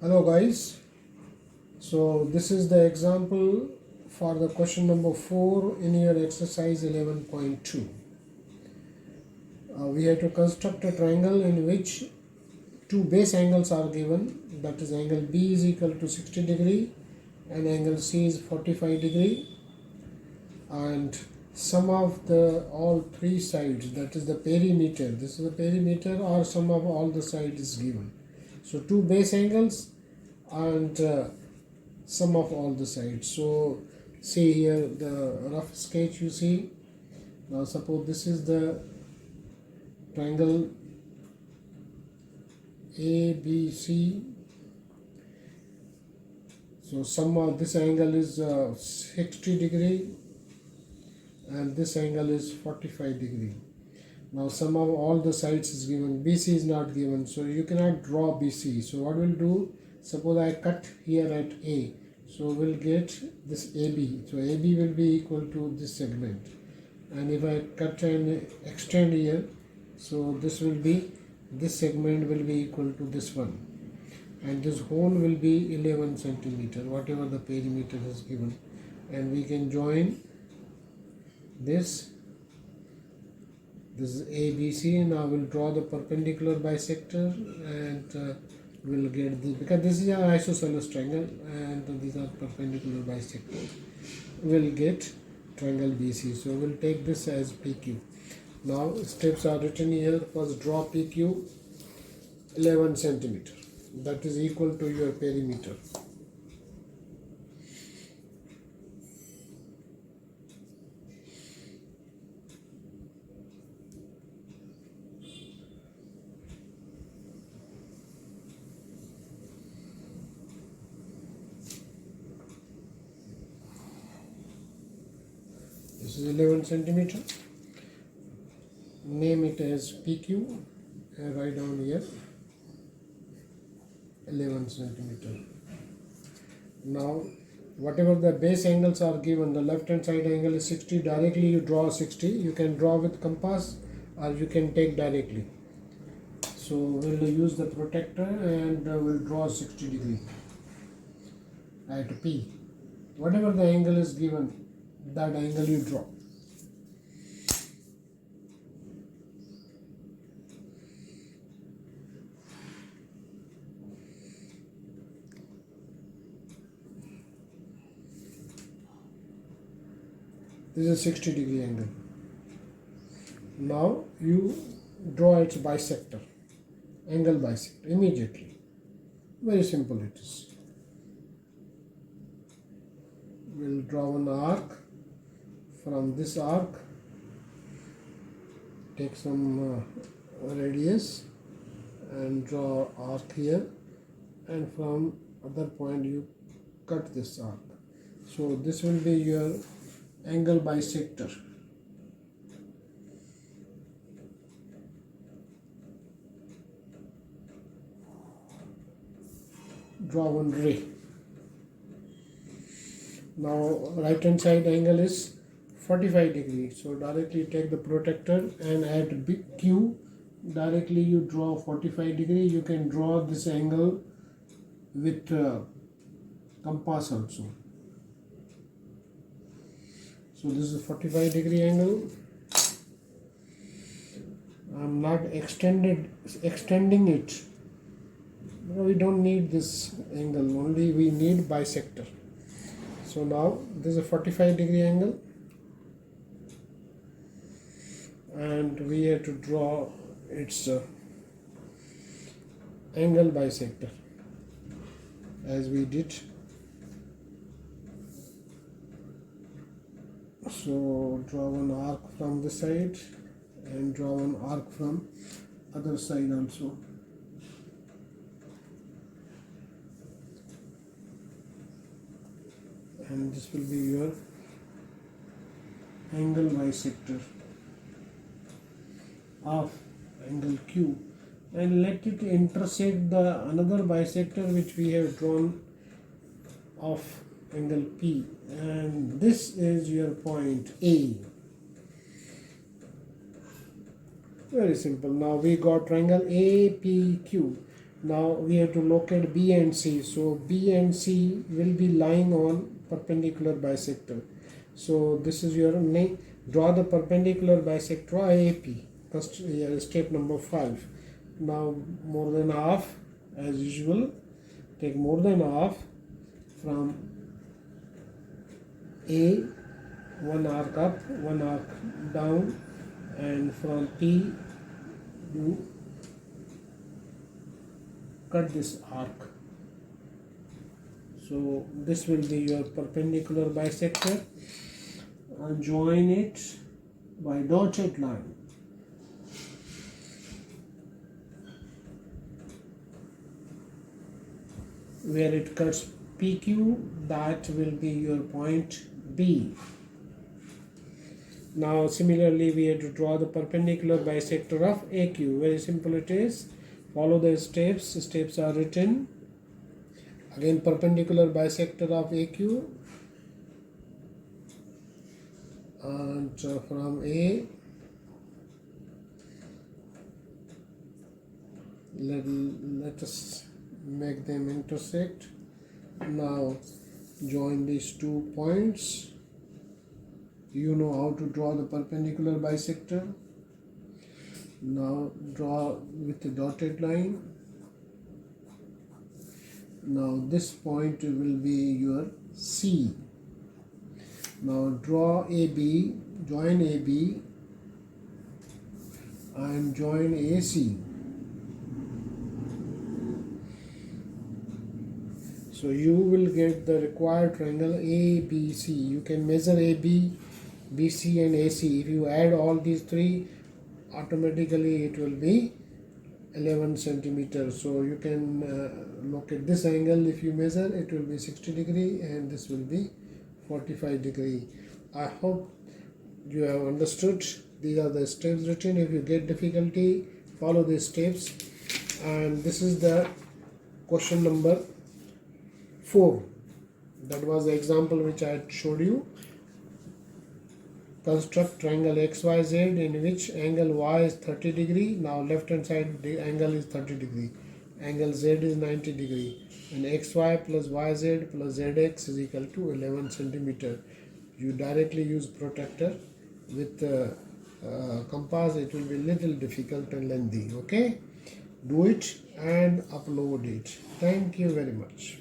Hello guys, so this is the example for the question number 4 in your exercise 11.2. We have to construct a triangle in which two base angles are given, that is angle B is equal to 60 degree and angle C is 45 degree, and sum of the all three sides, that is the perimeter, this is the perimeter, or sum of all the sides is given. So two base angles and sum of all the sides. So see here the rough sketch you see. Now suppose this is the triangle ABC. So sum of this angle is 60 degree and this angle is 45 degree. Now sum of all the sides is given. BC is not given, so you cannot draw BC. So what we'll do, suppose I cut here at A, so we'll get this AB. So AB will be equal to this segment, and if I cut and extend here, so this segment will be equal to this one, and this hole will be 11 centimeter, whatever the perimeter is given, and we can join this is ABC. Now we'll draw the perpendicular bisector and we'll get this, because this is an isosceles triangle and these are perpendicular bisectors, we'll get triangle BC. So we'll take this as PQ. Now steps are written here. First, draw PQ 11 centimeter, that is equal to your perimeter. This is 11 centimeter. Name it as PQ and write down here 11 centimeter. Now whatever the base angles are given, the left hand side angle is 60, directly you draw 60. You can draw with compass or you can take directly. So we'll use the protractor and we'll draw 60 degree at P. Whatever the angle is given, that angle you draw. This is a 60 degree angle. Now you draw its bisector, angle bisector immediately. Very simple it is. We'll draw an arc. From this arc, take some radius and draw arc here, and from other point you cut this arc. So this will be your angle bisector. Draw one ray. Now right hand side angle is 45 degrees, so directly take the protractor and at Q, directly you draw 45 degree. You can draw this angle with compass also. So this is 45 degree angle. I'm not extending it. No, we don't need this angle, only we need bisector. So now this is a 45 degree angle, and we have to draw its angle bisector as we did. So draw one arc from this side and draw one arc from other side also. And this will be your angle bisector of angle Q, and let it intersect the another bisector which we have drawn of angle P, and this is your point A. Very simple. Now we got triangle APQ. Now we have to locate B and C. So B and C will be lying on perpendicular bisector. So this is your name. Draw the perpendicular bisector AAP. First, step number 5. Now more than half, as usual. Take more than half from A, one arc up, one arc down, and from P you cut this arc. So this will be your perpendicular bisector, and join it by dotted line. Where it cuts PQ, that will be your point B. Now similarly we have to draw the perpendicular bisector of AQ. Very simple it is. Follow the steps. Steps are written. Again, perpendicular bisector of AQ, and from A, let us make them intersect. Now join these 2 points. You know how to draw the perpendicular bisector. Now draw with the dotted line. Now this point will be your C. Now draw AB, join AB and join AC. So you will get the required triangle ABC. You can measure AB, BC and AC. If you add all these three, automatically it will be 11 centimeters. So you can look at this angle. If you measure, it will be 60 degree and this will be 45 degree. I hope you have understood. These are the steps written. If you get difficulty, follow these steps. And this is the question number 4. That was the example which I showed you. Construct triangle XYZ in which angle Y is 30 degree. Now left hand side the angle is 30 degree. Angle Z is 90 degree. And XY plus YZ plus ZX is equal to 11 centimeter. You directly use protractor. With compass it will be little difficult and lengthy. Okay, do it and upload it. Thank you very much.